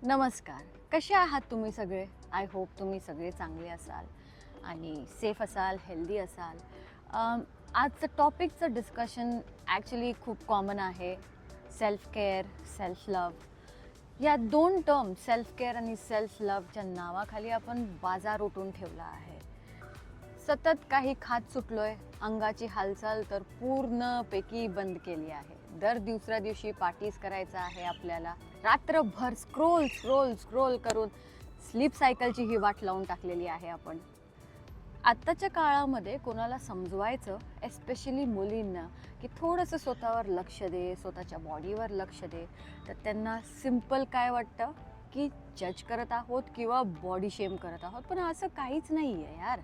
नमस्कार. कसे आहात तुम्ही सगळे? आय होप तुम्ही सगळे चांगले असाल आणि सेफ असाल, हेल्दी असाल. आजचं टॉपिकचं डिस्कशन ॲक्च्युली खूप कॉमन आहे. सेल्फ केअर, सेल्फ लव्ह या दोन टर्म सेल्फ केअर आणि सेल्फ लव्हच्या नावाखाली आपण बाजार उठून ठेवला आहे. सतत काही खात सुटलोय, अंगाची हालचाल तर पूर्णपैकी बंद केली आहे. दर दुसऱ्या दिवशी पार्टीज करायचं आहे आपल्याला. रात्रभर स्क्रोल स्क्रोल स्क्रोल करून स्लीप सायकलची ही वाट लावून टाकलेली आहे आपण. आत्ताच्या काळामध्ये कोणाला समजवायचं, एस्पेशली मुलींना, की थोडंसं स्वतःवर लक्ष दे, स्वतःच्या बॉडीवर लक्ष दे, तर त्यांना सिम्पल काय वाटतं की जज करत आहोत किंवा बॉडी शेम करत आहोत. पण असं काहीच नाही आहे यार.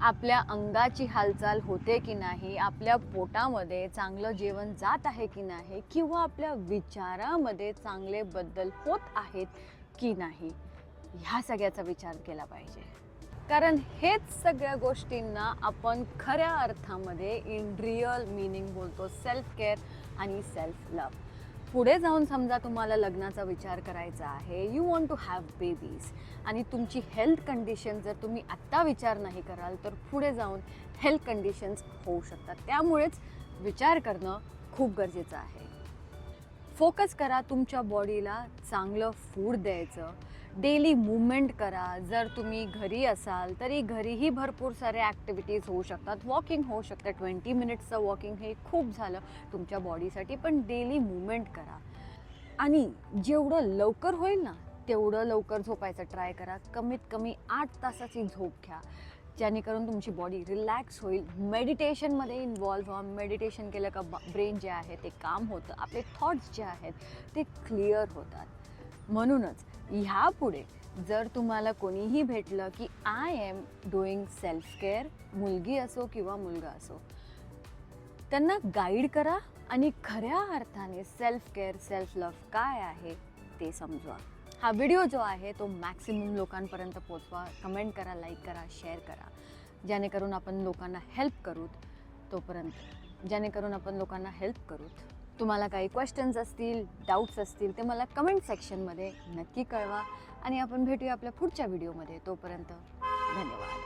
आपल्या अंगाची हालचाल होते की नाही, आपल्या पोटामध्ये चांगलं जेवण जात आहे की नाही, किंवा आपल्या विचारामध्ये चांगले बदल होत आहेत की नाही, ह्या सगळ्याचा विचार केला पाहिजे. कारण हेच सगळ्या गोष्टींना आपण खऱ्या अर्थामध्ये इन रिअल मीनिंग बोलतो सेल्फ केअर आणि सेल्फ लव्ह. पुढे जाऊन समजा तुम्हाला लग्नाचा विचार करायचा आहे, you want to have babies, आणि तुमची हेल्थ कंडिशन जर तुम्ही आत्ता विचार नाही कराल तर पुढे जाऊन हेल्थ कंडिशन्स होऊ शकतात. त्यामुळेच विचार करणं खूप गरजेचं आहे. फोकस करा तुमच्या बॉडीला चांगलं फूड द्यायचं, डेली मूवमेंट करा. जर तुम्ही घरी असाल तरी घरीही भरपूर सारे ॲक्टिव्हिटीज होऊ शकतात. वॉकिंग होऊ शकतं, 20 मिनिट्सचं वॉकिंग हे खूप झालं तुमच्या बॉडीसाठी. पण डेली मूवमेंट करा आणि जेवढं लवकर होईल ना तेवढं लवकर झोपायचं ट्राय करा. कमीत कमी 8 तासाची झोप घ्या, जेणेकरून तुमची बॉडी रिलॅक्स होईल. मेडिटेशनमध्ये इन्वॉल्व्ह व्हा. मेडिटेशन केलं का ब्रेन जे आहे ते काम होतं, आपले थॉट्स जे आहेत ते क्लिअर होतात. म्हणूनच ह्यापुढे जर तुम्हाला कोणीही भेटलं की I am doing self care, मुलगी असो किंवा मुलगा असो, त्यांना गाईड करा आणि खऱ्या अर्थाने सेल्फ केअर, सेल्फ लव्ह काय आहे ते समजवा. हा व्हिडिओ जो आहे तो मॅक्सिमम लोकांपर्यंत पोचवा. कमेंट करा, लाईक करा, शेअर करा, जेणेकरून आपण लोकांना हेल्प करूत. तुम्हाला काही क्वेश्चन्स असतील, डाऊट्स असतील, ते मला कमेंट सेक्शनमध्ये नक्की कळवा आणि आपण भेटूया आपल्या पुढच्या व्हिडिओमध्ये. तोपर्यंत धन्यवाद.